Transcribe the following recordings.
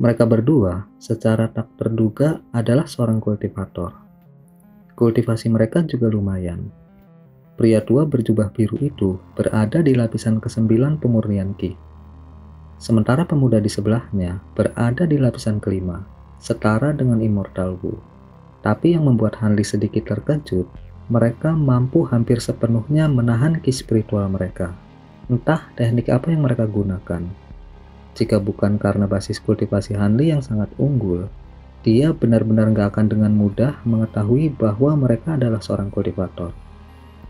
Mereka berdua secara tak terduga adalah seorang kultivator. Kultivasi mereka juga lumayan. Pria tua berjubah biru itu berada di lapisan ke-9 pemurnian Ki. Sementara pemuda di sebelahnya berada di lapisan ke-5, setara dengan Immortal Wu. Tapi yang membuat Hanli sedikit terkejut, mereka mampu hampir sepenuhnya menahan ki spiritual mereka. Entah teknik apa yang mereka gunakan. Jika bukan karena basis kultivasi Hanli yang sangat unggul, dia benar-benar gak akan dengan mudah mengetahui bahwa mereka adalah seorang kultivator.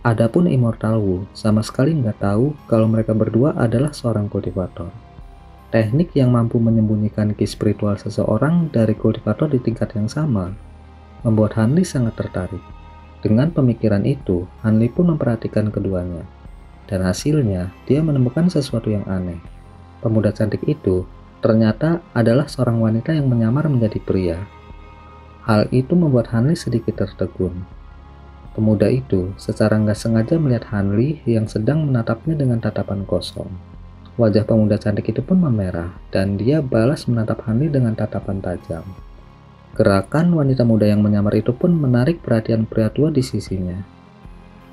Adapun Immortal Wu sama sekali nggak tahu kalau mereka berdua adalah seorang kultivator. Teknik yang mampu menyembunyikan ki spiritual seseorang dari kultivator di tingkat yang sama membuat Hanli sangat tertarik. Dengan pemikiran itu, Hanli pun memperhatikan keduanya. Dan hasilnya, dia menemukan sesuatu yang aneh. Pemuda cantik itu ternyata adalah seorang wanita yang menyamar menjadi pria. Hal itu membuat Hanli sedikit tertegun. Pemuda itu secara nggak sengaja melihat Hanli yang sedang menatapnya dengan tatapan kosong. Wajah pemuda cantik itu pun memerah, dan dia balas menatap Hanli dengan tatapan tajam. Gerakan wanita muda yang menyamar itu pun menarik perhatian pria tua di sisinya.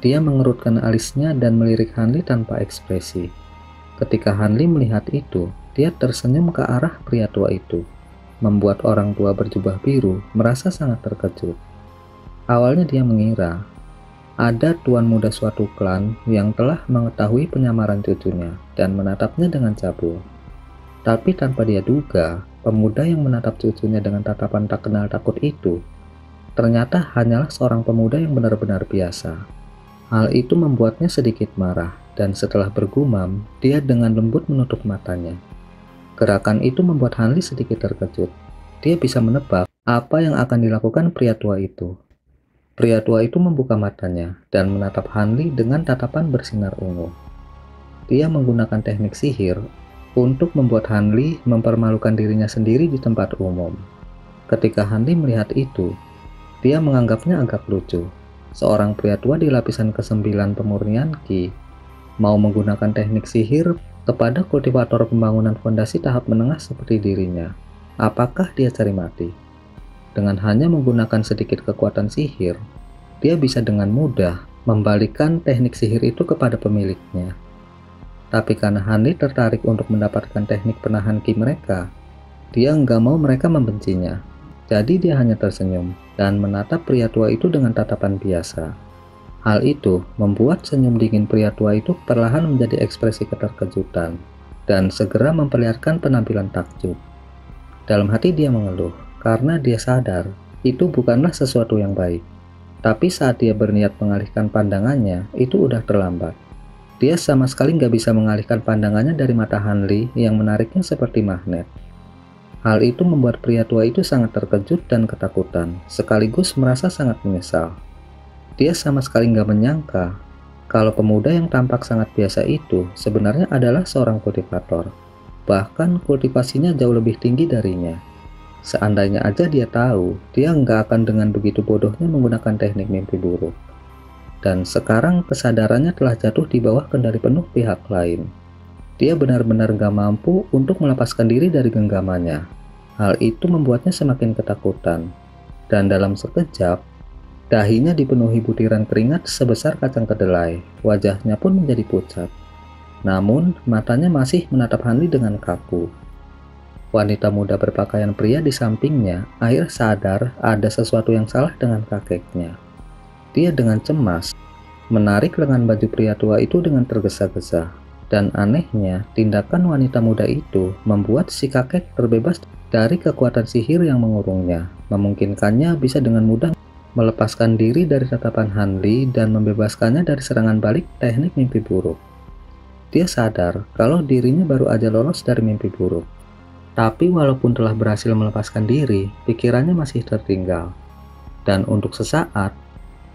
Dia mengerutkan alisnya dan melirik Hanli tanpa ekspresi. Ketika Hanli melihat itu, dia tersenyum ke arah pria tua itu, membuat orang tua berjubah biru merasa sangat terkejut. Awalnya dia mengira ada tuan muda suatu klan yang telah mengetahui penyamaran cucunya dan menatapnya dengan cabul. Tapi tanpa dia duga, pemuda yang menatap cucunya dengan tatapan tak kenal takut itu ternyata hanyalah seorang pemuda yang benar-benar biasa. Hal itu membuatnya sedikit marah, dan setelah bergumam, dia dengan lembut menutup matanya. Gerakan itu membuat Hanli sedikit terkejut. Dia bisa menebak apa yang akan dilakukan pria tua itu. Pria tua itu membuka matanya dan menatap Hanli dengan tatapan bersinar ungu. Dia menggunakan teknik sihir untuk membuat Hanli mempermalukan dirinya sendiri di tempat umum. Ketika Hanli melihat itu, dia menganggapnya agak lucu. Seorang pria tua di lapisan ke-9 pemurnian Ki mau menggunakan teknik sihir kepada kultivator pembangunan fondasi tahap menengah seperti dirinya. Apakah dia cari mati? Dengan hanya menggunakan sedikit kekuatan sihir, dia bisa dengan mudah membalikkan teknik sihir itu kepada pemiliknya. Tapi karena Hanli tertarik untuk mendapatkan teknik penahan ki mereka, dia nggak mau mereka membencinya. Jadi dia hanya tersenyum dan menatap pria tua itu dengan tatapan biasa. Hal itu membuat senyum dingin pria tua itu perlahan menjadi ekspresi keterkejutan dan segera memperlihatkan penampilan takjub. Dalam hati dia mengeluh, karena dia sadar itu bukanlah sesuatu yang baik. Tapi saat dia berniat mengalihkan pandangannya, itu udah terlambat. Dia sama sekali nggak bisa mengalihkan pandangannya dari mata Hanli yang menariknya seperti magnet. Hal itu membuat pria tua itu sangat terkejut dan ketakutan, sekaligus merasa sangat menyesal. Dia sama sekali nggak menyangka kalau pemuda yang tampak sangat biasa itu sebenarnya adalah seorang kultivator. Bahkan kultivasinya jauh lebih tinggi darinya. Seandainya aja dia tahu, dia nggak akan dengan begitu bodohnya menggunakan teknik mimpi buruk. Dan sekarang kesadarannya telah jatuh di bawah kendali penuh pihak lain. Dia benar-benar nggak mampu untuk melepaskan diri dari genggamannya. Hal itu membuatnya semakin ketakutan. Dan dalam sekejap, dahinya dipenuhi butiran keringat sebesar kacang kedelai. Wajahnya pun menjadi pucat. Namun, matanya masih menatap Hanli dengan kaku. Wanita muda berpakaian pria di sampingnya akhirnya sadar ada sesuatu yang salah dengan kakeknya. Dia dengan cemas menarik lengan baju pria tua itu dengan tergesa-gesa. Dan anehnya, tindakan wanita muda itu membuat si kakek terbebas dari kekuatan sihir yang mengurungnya, memungkinkannya bisa dengan mudah melepaskan diri dari tatapan Hanli dan membebaskannya dari serangan balik teknik mimpi buruk. Dia sadar kalau dirinya baru aja lolos dari mimpi buruk. Tapi walaupun telah berhasil melepaskan diri, pikirannya masih tertinggal. Dan untuk sesaat,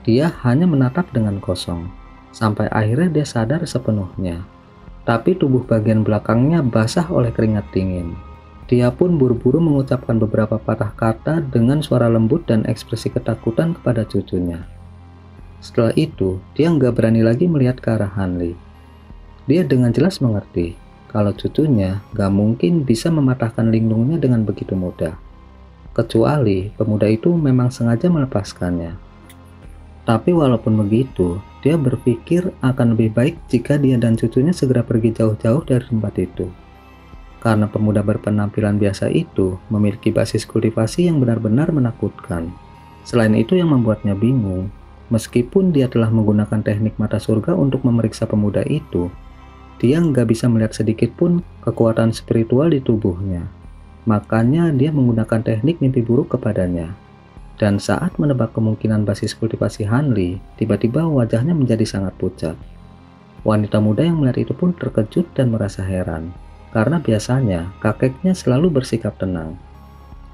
dia hanya menatap dengan kosong. Sampai akhirnya dia sadar sepenuhnya. Tapi tubuh bagian belakangnya basah oleh keringat dingin. Dia pun buru-buru mengucapkan beberapa patah kata dengan suara lembut dan ekspresi ketakutan kepada cucunya. Setelah itu, dia nggak berani lagi melihat ke arah Hanli. Dia dengan jelas mengerti kalau cucunya gak mungkin bisa mematahkan linglungnya dengan begitu mudah. Kecuali pemuda itu memang sengaja melepaskannya. Tapi walaupun begitu, dia berpikir akan lebih baik jika dia dan cucunya segera pergi jauh-jauh dari tempat itu. Karena pemuda berpenampilan biasa itu memiliki basis kultivasi yang benar-benar menakutkan. Selain itu yang membuatnya bingung, meskipun dia telah menggunakan teknik mata surga untuk memeriksa pemuda itu, dia nggak bisa melihat sedikit pun kekuatan spiritual di tubuhnya. Makanya dia menggunakan teknik mimpi buruk kepadanya. Dan saat menebak kemungkinan basis kultivasi Hanli, tiba-tiba wajahnya menjadi sangat pucat. Wanita muda yang melihat itu pun terkejut dan merasa heran, karena biasanya kakeknya selalu bersikap tenang.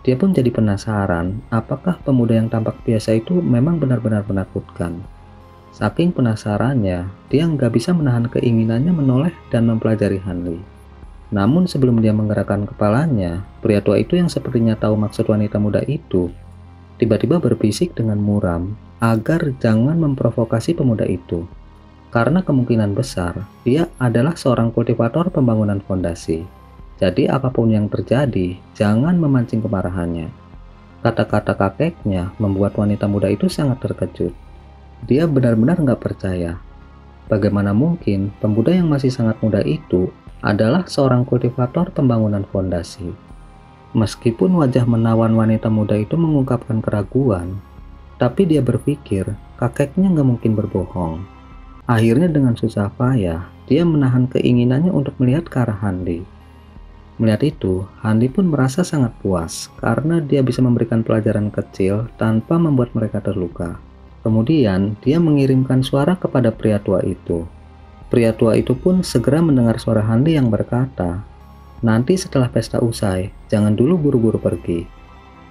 Dia pun jadi penasaran apakah pemuda yang tampak biasa itu memang benar-benar menakutkan. Saking penasarannya, dia nggak bisa menahan keinginannya menoleh dan mempelajari Hanli. Namun sebelum dia menggerakkan kepalanya, pria tua itu yang sepertinya tahu maksud wanita muda itu, tiba-tiba berbisik dengan muram agar jangan memprovokasi pemuda itu. Karena kemungkinan besar, dia adalah seorang kultivator pembangunan fondasi. Jadi apapun yang terjadi, jangan memancing kemarahannya. Kata-kata kakeknya membuat wanita muda itu sangat terkejut. Dia benar-benar nggak percaya. Bagaimana mungkin pemuda yang masih sangat muda itu adalah seorang kultivator pembangunan fondasi. Meskipun wajah menawan wanita muda itu mengungkapkan keraguan, tapi dia berpikir kakeknya nggak mungkin berbohong. Akhirnya dengan susah payah, dia menahan keinginannya untuk melihat ke arah Hanli. Melihat itu, Hanli pun merasa sangat puas karena dia bisa memberikan pelajaran kecil tanpa membuat mereka terluka. Kemudian, dia mengirimkan suara kepada pria tua itu. Pria tua itu pun segera mendengar suara Hanli yang berkata, "Nanti setelah pesta usai, jangan dulu buru-buru pergi.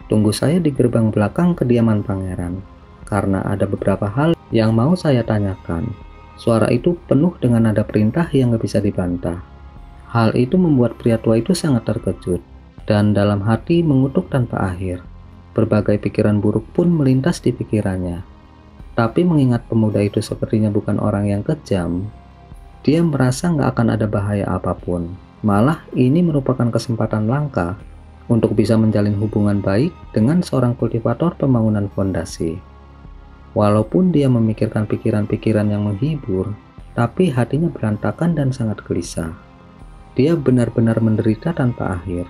Tunggu saya di gerbang belakang kediaman pangeran, karena ada beberapa hal yang mau saya tanyakan." Suara itu penuh dengan nada perintah yang gak bisa dibantah. Hal itu membuat pria tua itu sangat terkejut, dan dalam hati mengutuk tanpa akhir. Berbagai pikiran buruk pun melintas di pikirannya. Tapi mengingat pemuda itu sepertinya bukan orang yang kejam, dia merasa nggak akan ada bahaya apapun. Malah ini merupakan kesempatan langka untuk bisa menjalin hubungan baik dengan seorang kultivator pembangunan fondasi. Walaupun dia memikirkan pikiran-pikiran yang menghibur, tapi hatinya berantakan dan sangat gelisah. Dia benar-benar menderita tanpa akhir.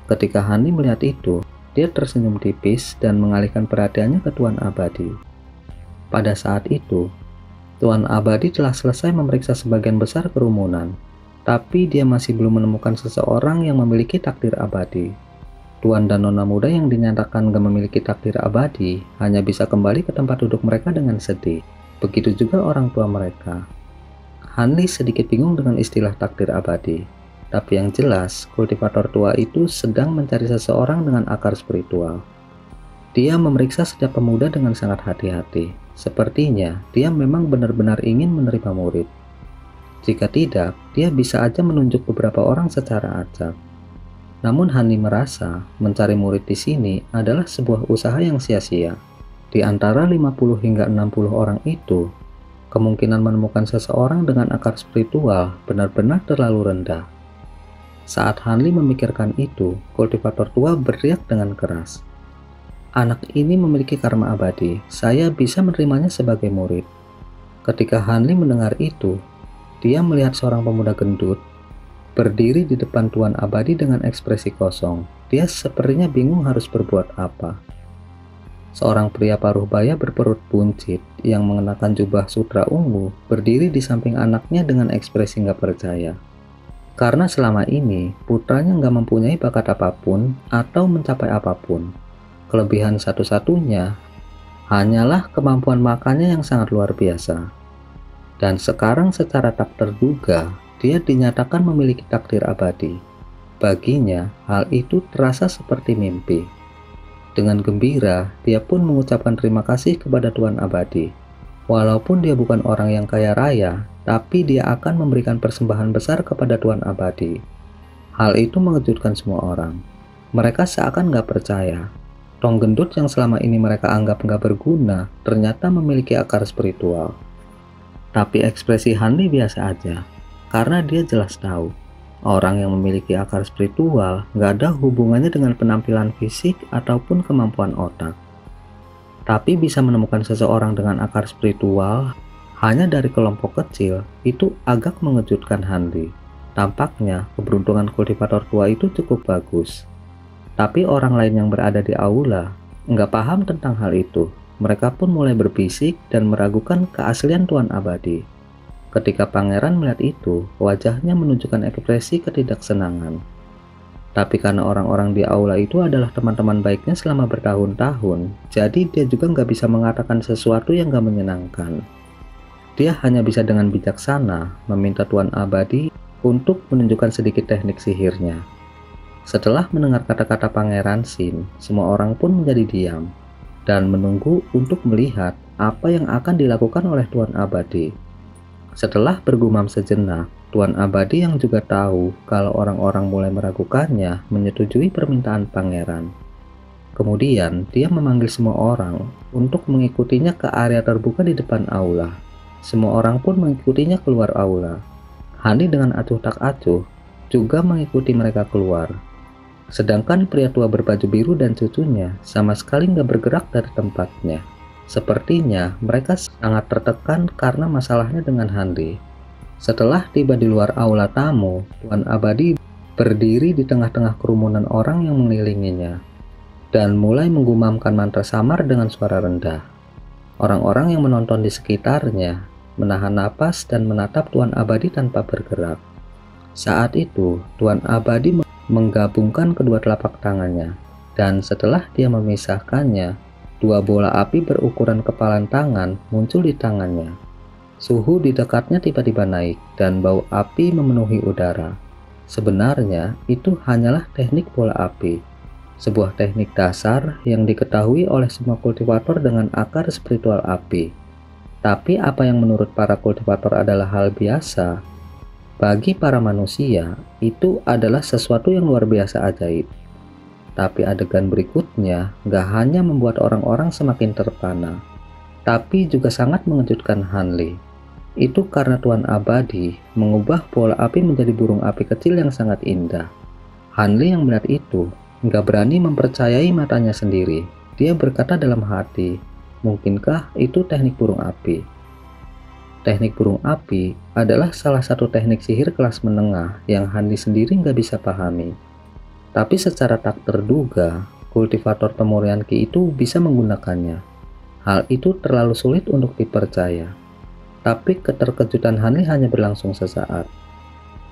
Ketika Hanli melihat itu, dia tersenyum tipis dan mengalihkan perhatiannya ke Tuan Abadi. Pada saat itu, Tuan Abadi telah selesai memeriksa sebagian besar kerumunan, tapi dia masih belum menemukan seseorang yang memiliki takdir abadi. Tuan dan nona muda yang dinyatakan gak memiliki takdir abadi hanya bisa kembali ke tempat duduk mereka dengan sedih. Begitu juga orang tua mereka. Hanli sedikit bingung dengan istilah takdir abadi, tapi yang jelas kultivator tua itu sedang mencari seseorang dengan akar spiritual. Dia memeriksa setiap pemuda dengan sangat hati-hati. Sepertinya dia memang benar-benar ingin menerima murid. Jika tidak, dia bisa aja menunjuk beberapa orang secara acak. Namun Hanli merasa mencari murid di sini adalah sebuah usaha yang sia-sia. Di antara 50 hingga 60 orang itu, kemungkinan menemukan seseorang dengan akar spiritual benar-benar terlalu rendah. Saat Hanli memikirkan itu, kultivator tua berteriak dengan keras, "Anak ini memiliki karma abadi, saya bisa menerimanya sebagai murid." Ketika Hanli mendengar itu, dia melihat seorang pemuda gendut berdiri di depan Tuan Abadi dengan ekspresi kosong. Dia sepertinya bingung harus berbuat apa. Seorang pria paruh baya berperut buncit yang mengenakan jubah sutra ungu berdiri di samping anaknya dengan ekspresi nggak percaya. Karena selama ini putranya nggak mempunyai bakat apapun atau mencapai apapun. Kelebihan satu-satunya hanyalah kemampuan makannya yang sangat luar biasa. Dan sekarang secara tak terduga, dia dinyatakan memiliki takdir abadi. Baginya, hal itu terasa seperti mimpi. Dengan gembira, dia pun mengucapkan terima kasih kepada Tuan Abadi. Walaupun dia bukan orang yang kaya raya, tapi dia akan memberikan persembahan besar kepada Tuan Abadi. Hal itu mengejutkan semua orang. Mereka seakan nggak percaya. Tong gendut yang selama ini mereka anggap nggak berguna, ternyata memiliki akar spiritual. Tapi ekspresi Hanli biasa aja, karena dia jelas tahu Orang yang memiliki akar spiritual nggak ada hubungannya dengan penampilan fisik ataupun kemampuan otak. Tapi bisa menemukan seseorang dengan akar spiritual hanya dari kelompok kecil, itu agak mengejutkan Hanli. Tampaknya keberuntungan kultivator tua itu cukup bagus. Tapi orang lain yang berada di aula nggak paham tentang hal itu. Mereka pun mulai berbisik dan meragukan keaslian Tuan Abadi. Ketika pangeran melihat itu, wajahnya menunjukkan ekspresi ketidaksenangan. Tapi karena orang-orang di aula itu adalah teman-teman baiknya selama bertahun-tahun, jadi dia juga nggak bisa mengatakan sesuatu yang nggak menyenangkan. Dia hanya bisa dengan bijaksana meminta Tuan Abadi untuk menunjukkan sedikit teknik sihirnya. Setelah mendengar kata-kata Pangeran Sin, semua orang pun menjadi diam dan menunggu untuk melihat apa yang akan dilakukan oleh Tuan Abadi. Setelah bergumam sejenak, Tuan Abadi yang juga tahu kalau orang-orang mulai meragukannya menyetujui permintaan pangeran. Kemudian dia memanggil semua orang untuk mengikutinya ke area terbuka di depan aula. Semua orang pun mengikutinya keluar aula. Hanli dengan acuh tak acuh juga mengikuti mereka keluar. Sedangkan pria tua berbaju biru dan cucunya sama sekali nggak bergerak dari tempatnya. Sepertinya mereka sangat tertekan karena masalahnya dengan Hanli. Setelah tiba di luar aula tamu, Tuan Abadi berdiri di tengah-tengah kerumunan orang yang mengelilinginya dan mulai menggumamkan mantra samar dengan suara rendah. Orang-orang yang menonton di sekitarnya menahan napas dan menatap Tuan Abadi tanpa bergerak. Saat itu, Tuan Abadi menggabungkan kedua telapak tangannya, dan setelah dia memisahkannya, dua bola api berukuran kepalan tangan muncul di tangannya. Suhu di dekatnya tiba-tiba naik dan bau api memenuhi udara. Sebenarnya itu hanyalah teknik bola api, sebuah teknik dasar yang diketahui oleh semua kultivator dengan akar spiritual api. Tapi apa yang menurut para kultivator adalah hal biasa, bagi para manusia itu adalah sesuatu yang luar biasa ajaib. Tapi adegan berikutnya gak hanya membuat orang-orang semakin terpana, tapi juga sangat mengejutkan Hanli. Itu karena Tuan Abadi mengubah bola api menjadi burung api kecil yang sangat indah. Hanli yang melihat itu gak berani mempercayai matanya sendiri. Dia berkata dalam hati, mungkinkah itu teknik burung api? Teknik burung api adalah salah satu teknik sihir kelas menengah yang Hanli sendiri gak bisa pahami. Tapi secara tak terduga, kultivator Temurian Ki itu bisa menggunakannya. Hal itu terlalu sulit untuk dipercaya. Tapi keterkejutan Hanli hanya berlangsung sesaat.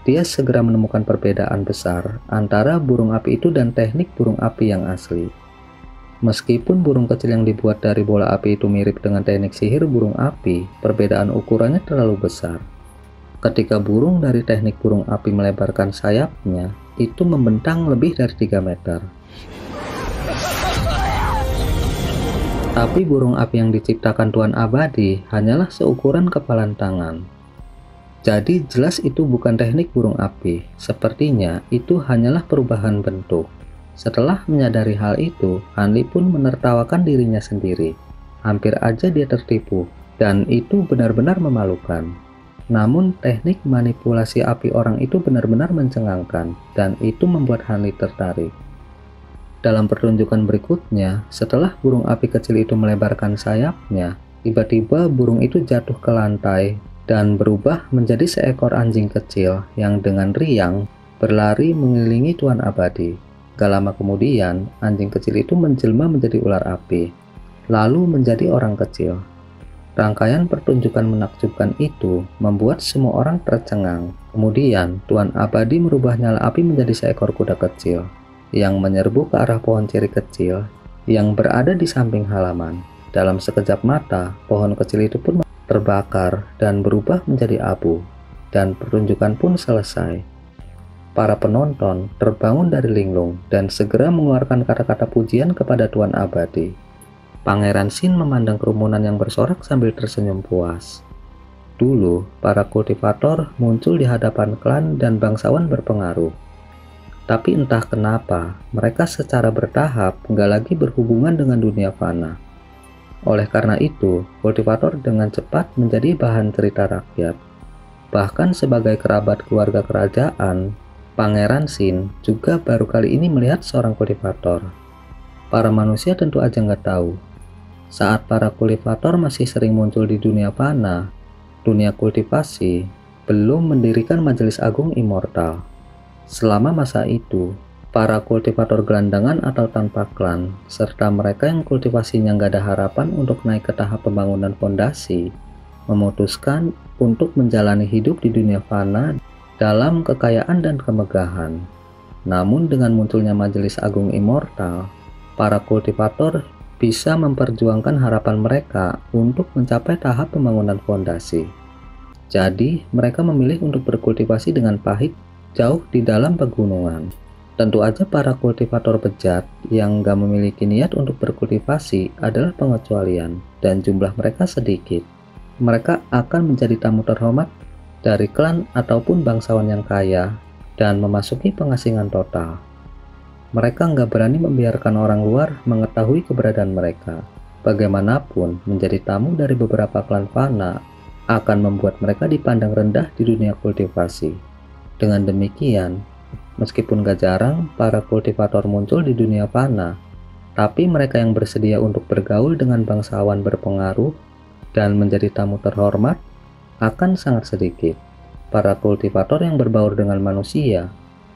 Dia segera menemukan perbedaan besar antara burung api itu dan teknik burung api yang asli. Meskipun burung kecil yang dibuat dari bola api itu mirip dengan teknik sihir burung api, perbedaan ukurannya terlalu besar. Ketika burung dari teknik burung api melebarkan sayapnya, itu membentang lebih dari 3 meter. Tapi burung api yang diciptakan Tuan Abadi hanyalah seukuran kepalan tangan. Jadi jelas itu bukan teknik burung api, sepertinya itu hanyalah perubahan bentuk. Setelah menyadari hal itu, Hanli pun menertawakan dirinya sendiri. Hampir aja dia tertipu, dan itu benar-benar memalukan. Namun teknik manipulasi api orang itu benar-benar mencengangkan, dan itu membuat Hanli tertarik. Dalam pertunjukan berikutnya, setelah burung api kecil itu melebarkan sayapnya, tiba-tiba burung itu jatuh ke lantai dan berubah menjadi seekor anjing kecil yang dengan riang berlari mengelilingi Tuan Abadi. Gak lama kemudian, anjing kecil itu menjelma menjadi ular api, lalu menjadi orang kecil. Rangkaian pertunjukan menakjubkan itu membuat semua orang tercengang. Kemudian, Tuan Abadi merubah nyala api menjadi seekor kuda kecil yang menyerbu ke arah pohon ceri kecil yang berada di samping halaman. Dalam sekejap mata, pohon kecil itu pun terbakar dan berubah menjadi abu, dan pertunjukan pun selesai. Para penonton terbangun dari linglung dan segera mengeluarkan kata-kata pujian kepada Tuan Abadi. Pangeran Sin memandang kerumunan yang bersorak sambil tersenyum puas. Dulu, para kultivator muncul di hadapan klan dan bangsawan berpengaruh. Tapi entah kenapa, mereka secara bertahap nggak lagi berhubungan dengan dunia fana. Oleh karena itu, kultivator dengan cepat menjadi bahan cerita rakyat. Bahkan sebagai kerabat keluarga kerajaan, Pangeran Sin juga baru kali ini melihat seorang kultivator. Para manusia tentu aja nggak tahu. Saat para kultivator masih sering muncul di dunia fana, dunia kultivasi belum mendirikan Majelis Agung Immortal. Selama masa itu, para kultivator gelandangan atau tanpa klan, serta mereka yang kultivasinya nggak ada harapan untuk naik ke tahap pembangunan fondasi, memutuskan untuk menjalani hidup di dunia fana dalam kekayaan dan kemegahan. Namun dengan munculnya Majelis Agung Immortal, para kultivator bisa memperjuangkan harapan mereka untuk mencapai tahap pembangunan fondasi. Jadi, mereka memilih untuk berkultivasi dengan pahit jauh di dalam pegunungan. Tentu aja para kultivator bejat yang gak memiliki niat untuk berkultivasi adalah pengecualian dan jumlah mereka sedikit. Mereka akan menjadi tamu terhormat dari klan ataupun bangsawan yang kaya dan memasuki pengasingan total. Mereka nggak berani membiarkan orang luar mengetahui keberadaan mereka. Bagaimanapun, menjadi tamu dari beberapa klan fana akan membuat mereka dipandang rendah di dunia kultivasi. Dengan demikian, meskipun gak jarang para kultivator muncul di dunia fana, tapi mereka yang bersedia untuk bergaul dengan bangsawan berpengaruh dan menjadi tamu terhormat akan sangat sedikit. Para kultivator yang berbaur dengan manusia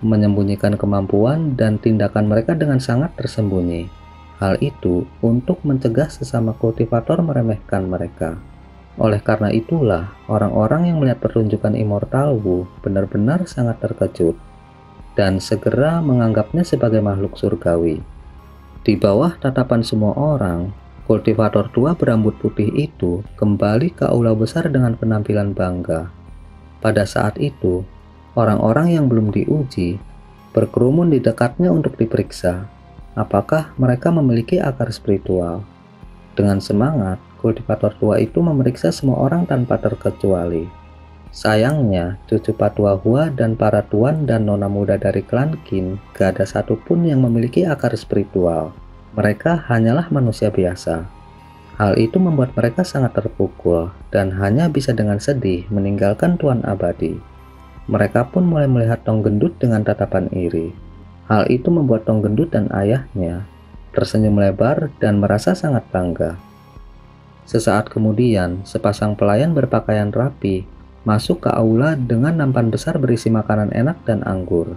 menyembunyikan kemampuan dan tindakan mereka dengan sangat tersembunyi. Hal itu untuk mencegah sesama kultivator meremehkan mereka. Oleh karena itulah, orang-orang yang melihat pertunjukan Immortal Wu benar-benar sangat terkejut dan segera menganggapnya sebagai makhluk surgawi. Di bawah tatapan semua orang, kultivator tua berambut putih itu kembali ke aula besar dengan penampilan bangga. Pada saat itu, orang-orang yang belum diuji berkerumun di dekatnya untuk diperiksa apakah mereka memiliki akar spiritual. Dengan semangat, kultivator tua itu memeriksa semua orang tanpa terkecuali. Sayangnya, cucu Patua Hua dan para tuan dan nona muda dari klan Qin gak ada satupun yang memiliki akar spiritual. Mereka hanyalah manusia biasa. Hal itu membuat mereka sangat terpukul dan hanya bisa dengan sedih meninggalkan Tuan Abadi. Mereka pun mulai melihat Tong Gendut dengan tatapan iri. Hal itu membuat Tong Gendut dan ayahnya tersenyum lebar dan merasa sangat bangga. Sesaat kemudian, sepasang pelayan berpakaian rapi masuk ke aula dengan nampan besar berisi makanan enak dan anggur.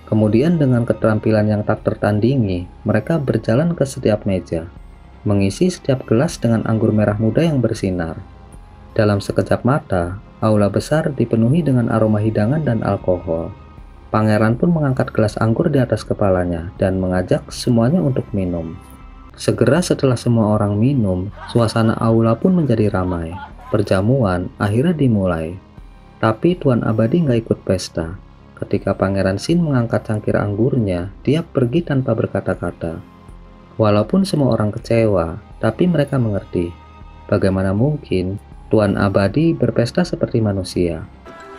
Kemudian dengan keterampilan yang tak tertandingi, mereka berjalan ke setiap meja, mengisi setiap gelas dengan anggur merah muda yang bersinar. Dalam sekejap mata, aula besar dipenuhi dengan aroma hidangan dan alkohol. Pangeran pun mengangkat gelas anggur di atas kepalanya dan mengajak semuanya untuk minum. Segera setelah semua orang minum, suasana aula pun menjadi ramai. Perjamuan akhirnya dimulai. Tapi Tuan Abadi nggak ikut pesta. Ketika Pangeran Sin mengangkat cangkir anggurnya, dia pergi tanpa berkata-kata. Walaupun semua orang kecewa, tapi mereka mengerti. Bagaimana mungkin Tuan Abadi berpesta seperti manusia?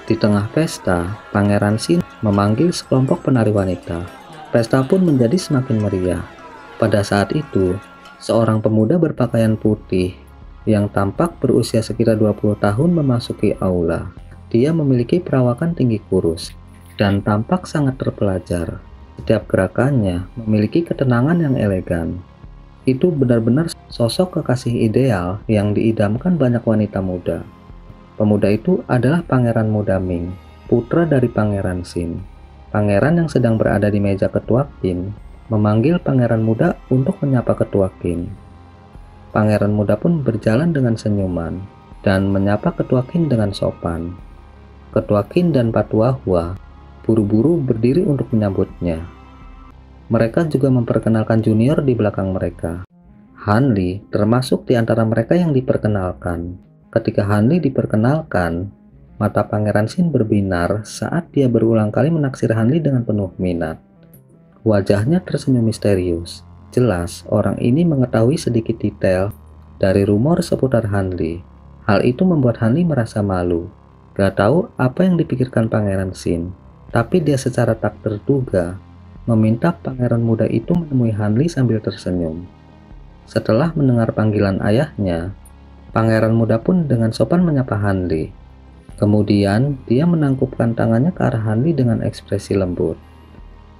Di tengah pesta, Pangeran Sin memanggil sekelompok penari wanita. Pesta pun menjadi semakin meriah. Pada saat itu, seorang pemuda berpakaian putih yang tampak berusia sekitar 20 tahun memasuki aula. Dia memiliki perawakan tinggi kurus dan tampak sangat terpelajar. Setiap gerakannya memiliki ketenangan yang elegan. Itu benar-benar sosok kekasih ideal yang diidamkan banyak wanita muda. Pemuda itu adalah Pangeran Muda Ming, putra dari Pangeran Sin. Pangeran yang sedang berada di meja ketua Qin memanggil Pangeran Muda untuk menyapa ketua Qin. Pangeran Muda pun berjalan dengan senyuman dan menyapa ketua Qin dengan sopan. Ketua Qin dan Patua Hua buru-buru berdiri untuk menyambutnya. Mereka juga memperkenalkan junior di belakang mereka. Han Li termasuk di antara mereka yang diperkenalkan. Ketika Han Li diperkenalkan, mata Pangeran Sin berbinar saat dia berulang kali menaksir Han Li dengan penuh minat. Wajahnya tersenyum misterius. Jelas, orang ini mengetahui sedikit detail dari rumor seputar Han Li. Hal itu membuat Han Li merasa malu. Gak tahu apa yang dipikirkan Pangeran Sin, tapi dia secara tak terduga meminta Pangeran Muda itu menemui Han Li sambil tersenyum. Setelah mendengar panggilan ayahnya, Pangeran Muda pun dengan sopan menyapa Han Li. Kemudian, dia menangkupkan tangannya ke arah Hanli dengan ekspresi lembut.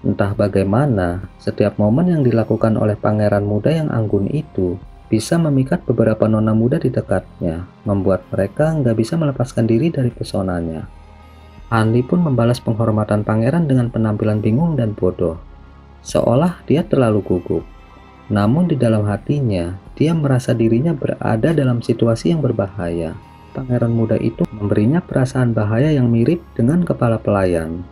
Entah bagaimana, setiap momen yang dilakukan oleh pangeran muda yang anggun itu bisa memikat beberapa nona muda di dekatnya, membuat mereka nggak bisa melepaskan diri dari pesonanya. Hanli pun membalas penghormatan pangeran dengan penampilan bingung dan bodoh, seolah dia terlalu gugup. Namun di dalam hatinya, dia merasa dirinya berada dalam situasi yang berbahaya. Pangeran muda itu memberinya perasaan bahaya yang mirip dengan kepala pelayan.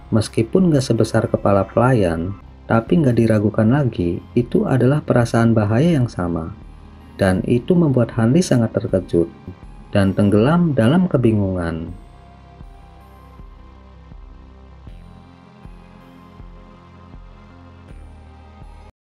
Meskipun nggak sebesar kepala pelayan, tapi nggak diragukan lagi, itu adalah perasaan bahaya yang sama. Dan itu membuat Hanli sangat terkejut dan tenggelam dalam kebingungan.